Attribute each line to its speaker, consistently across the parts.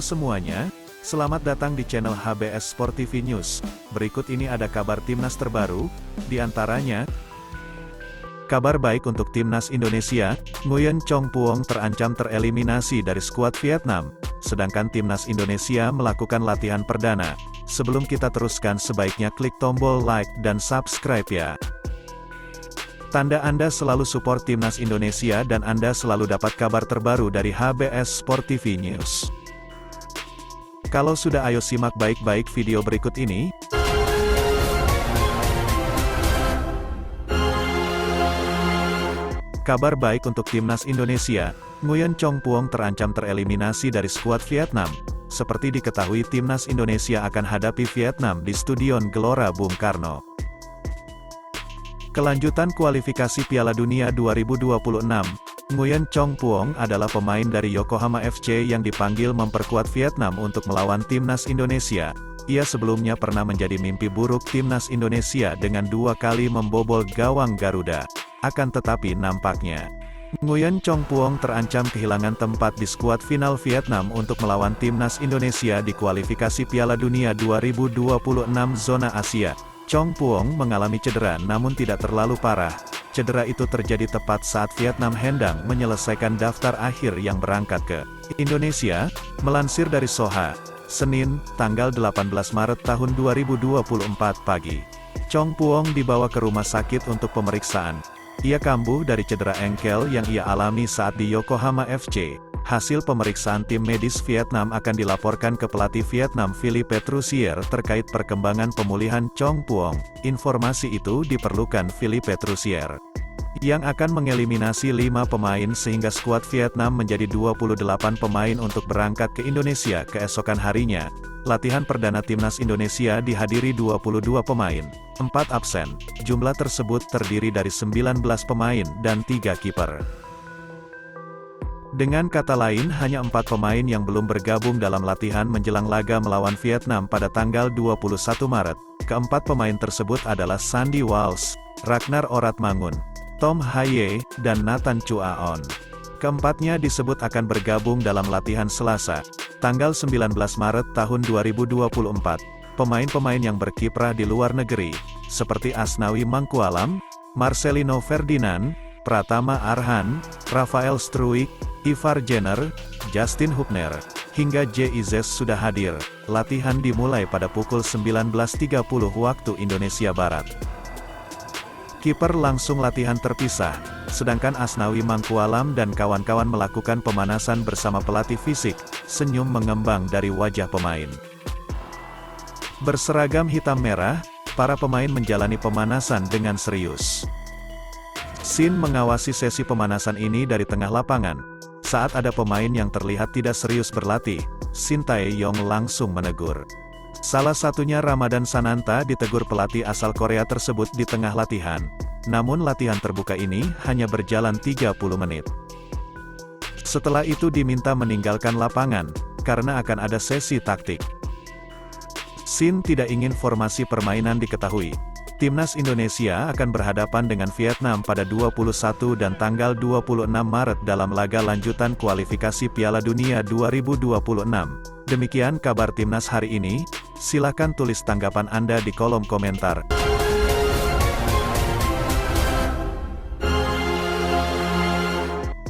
Speaker 1: semuanya, selamat datang di channel HBS Sport TV News. Berikut ini ada kabar timnas terbaru, di antaranya, kabar baik untuk timnas Indonesia, Nguyen Chong Puong terancam tereliminasi dari skuad Vietnam, sedangkan timnas Indonesia melakukan latihan perdana. Sebelum kita teruskan sebaiknya klik tombol like dan subscribe ya. Tanda Anda selalu support timnas Indonesia dan Anda selalu dapat kabar terbaru dari HBS Sport TV News. Kalau sudah, ayo simak baik-baik video berikut ini. Kabar baik untuk timnas Indonesia, Nguyen Chong Puong terancam tereliminasi dari skuad Vietnam. Seperti diketahui, timnas Indonesia akan hadapi Vietnam di Stadion Gelora Bung Karno. Kelanjutan kualifikasi Piala Dunia 2026, Nguyen Chong Puong adalah pemain dari Yokohama FC yang dipanggil memperkuat Vietnam untuk melawan timnas Indonesia. Ia sebelumnya pernah menjadi mimpi buruk timnas Indonesia dengan 2 kali membobol gawang Garuda. Akan tetapi nampaknya, Nguyen Chong Puong terancam kehilangan tempat di skuad final Vietnam untuk melawan timnas Indonesia di kualifikasi Piala Dunia 2026 zona Asia. Chong Puong mengalami cedera namun tidak terlalu parah. Cedera itu terjadi tepat saat Vietnam hendak menyelesaikan daftar akhir yang berangkat ke Indonesia. Melansir dari Soha, Senin, tanggal 18 Maret tahun 2024 pagi, Chong Puong dibawa ke rumah sakit untuk pemeriksaan. Ia kambuh dari cedera engkel yang ia alami saat di Yokohama FC. Hasil pemeriksaan tim medis Vietnam akan dilaporkan ke pelatih Vietnam Philippe Troussier terkait perkembangan pemulihan Chong Puong. Informasi itu diperlukan Philippe Troussier, yang akan mengeliminasi 5 pemain sehingga skuad Vietnam menjadi 28 pemain untuk berangkat ke Indonesia keesokan harinya. Latihan perdana timnas Indonesia dihadiri 22 pemain, 4 absen. Jumlah tersebut terdiri dari 19 pemain dan 3 kiper. Dengan kata lain, hanya 4 pemain yang belum bergabung dalam latihan menjelang laga melawan Vietnam pada tanggal 21 Maret. Keempat pemain tersebut adalah Sandy Walsh, Ragnar Oratmangun, Tom Haye, dan Nathan Chua On. Keempatnya disebut akan bergabung dalam latihan Selasa, tanggal 19 Maret tahun 2024. Pemain-pemain yang berkiprah di luar negeri, seperti Asnawi Mangkualam, Marcelino Ferdinand, Pratama Arhan, Rafael Struijk, Ivar Jenner, Justin Hubner, hingga J.I.Z sudah hadir. Latihan dimulai pada pukul 19.30 waktu Indonesia Barat. Kiper langsung latihan terpisah, sedangkan Asnawi Mangkualam dan kawan-kawan melakukan pemanasan bersama pelatih fisik. Senyum mengembang dari wajah pemain. Berseragam hitam merah, para pemain menjalani pemanasan dengan serius. Sin mengawasi sesi pemanasan ini dari tengah lapangan. Saat ada pemain yang terlihat tidak serius berlatih, Shin Tae-yong langsung menegur. Salah satunya Ramadan Sananta ditegur pelatih asal Korea tersebut di tengah latihan. Namun latihan terbuka ini hanya berjalan 30 menit. Setelah itu diminta meninggalkan lapangan, karena akan ada sesi taktik. Shin tidak ingin formasi permainan diketahui. Timnas Indonesia akan berhadapan dengan Vietnam pada 21 dan tanggal 26 Maret dalam laga lanjutan kualifikasi Piala Dunia 2026. Demikian kabar timnas hari ini. Silakan tulis tanggapan Anda di kolom komentar.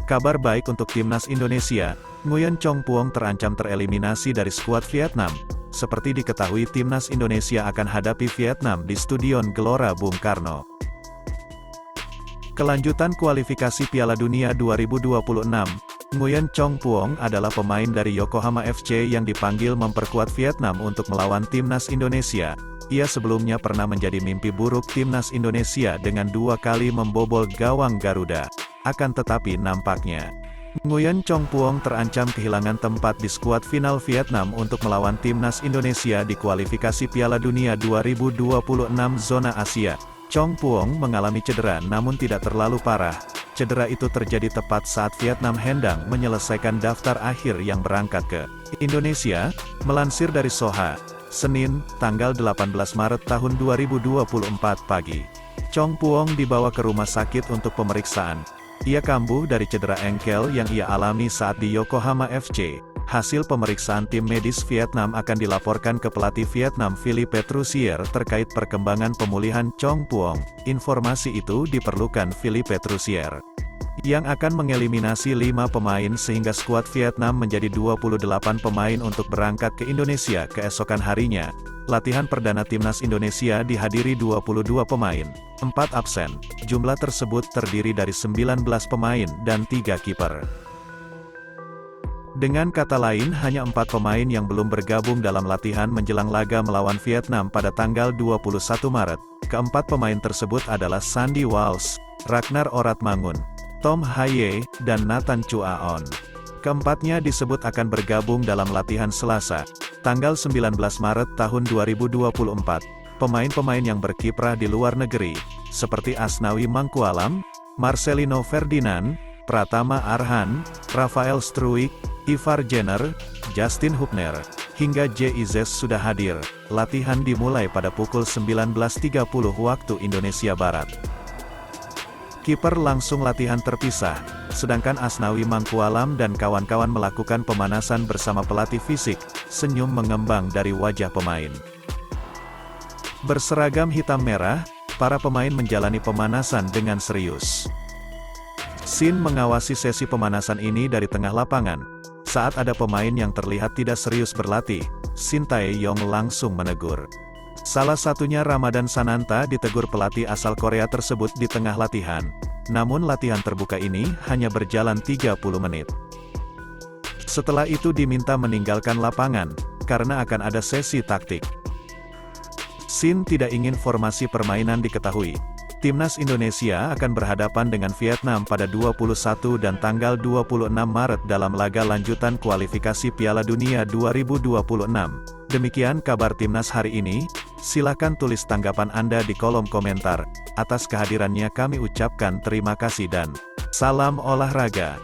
Speaker 1: Kabar baik untuk timnas Indonesia, Nguyen Chong Puong terancam tereliminasi dari skuad Vietnam. Seperti diketahui, timnas Indonesia akan hadapi Vietnam di Stadion Gelora Bung Karno. Kelanjutan kualifikasi Piala Dunia 2026, Nguyen Chong Puong adalah pemain dari Yokohama FC yang dipanggil memperkuat Vietnam untuk melawan timnas Indonesia. Ia sebelumnya pernah menjadi mimpi buruk timnas Indonesia dengan 2 kali membobol gawang Garuda. Akan tetapi nampaknya, Nguyen Chong Puong terancam kehilangan tempat di skuad final Vietnam untuk melawan timnas Indonesia di kualifikasi Piala Dunia 2026 zona Asia. Chong Puong mengalami cedera namun tidak terlalu parah. Cedera itu terjadi tepat saat Vietnam hendak menyelesaikan daftar akhir yang berangkat ke Indonesia. Melansir dari Soha, Senin, tanggal 18 Maret tahun 2024 pagi, Chong Puong dibawa ke rumah sakit untuk pemeriksaan. Ia kambuh dari cedera engkel yang ia alami saat di Yokohama FC. Hasil pemeriksaan tim medis Vietnam akan dilaporkan ke pelatih Vietnam Philippe Troussier terkait perkembangan pemulihan Chong Puong. Informasi itu diperlukan Philippe Troussier, yang akan mengeliminasi 5 pemain sehingga skuad Vietnam menjadi 28 pemain untuk berangkat ke Indonesia keesokan harinya. Latihan perdana timnas Indonesia dihadiri 22 pemain, 4 absen. Jumlah tersebut terdiri dari 19 pemain dan 3 kiper. Dengan kata lain, hanya 4 pemain yang belum bergabung dalam latihan menjelang laga melawan Vietnam pada tanggal 21 Maret. Keempat pemain tersebut adalah Sandy Walsh, Ragnar Oratmangun, Tom Haye, dan Nathan Chua-on. Keempatnya disebut akan bergabung dalam latihan Selasa, tanggal 19 Maret tahun 2024. Pemain-pemain yang berkiprah di luar negeri, seperti Asnawi Mangkualam, Marcelino Ferdinand, Pratama Arhan, Rafael Struijk, Ivar Jenner, Justin Hubner, hingga JIZ sudah hadir. Latihan dimulai pada pukul 19.30 waktu Indonesia Barat. Kiper langsung latihan terpisah, sedangkan Asnawi Mangkualam dan kawan-kawan melakukan pemanasan bersama pelatih fisik. Senyum mengembang dari wajah pemain. Berseragam hitam merah, para pemain menjalani pemanasan dengan serius. Shin mengawasi sesi pemanasan ini dari tengah lapangan. Saat ada pemain yang terlihat tidak serius berlatih, Shin Tae-yong langsung menegur. Salah satunya Ramadan Sananta ditegur pelatih asal Korea tersebut di tengah latihan. Namun latihan terbuka ini hanya berjalan 30 menit. Setelah itu diminta meninggalkan lapangan, karena akan ada sesi taktik. Shin tidak ingin formasi permainan diketahui. Timnas Indonesia akan berhadapan dengan Vietnam pada 21 dan tanggal 26 Maret dalam laga lanjutan kualifikasi Piala Dunia 2026. Demikian kabar Timnas hari ini. Silakan tulis tanggapan Anda di kolom komentar. Atas kehadirannya kami ucapkan terima kasih dan salam olahraga.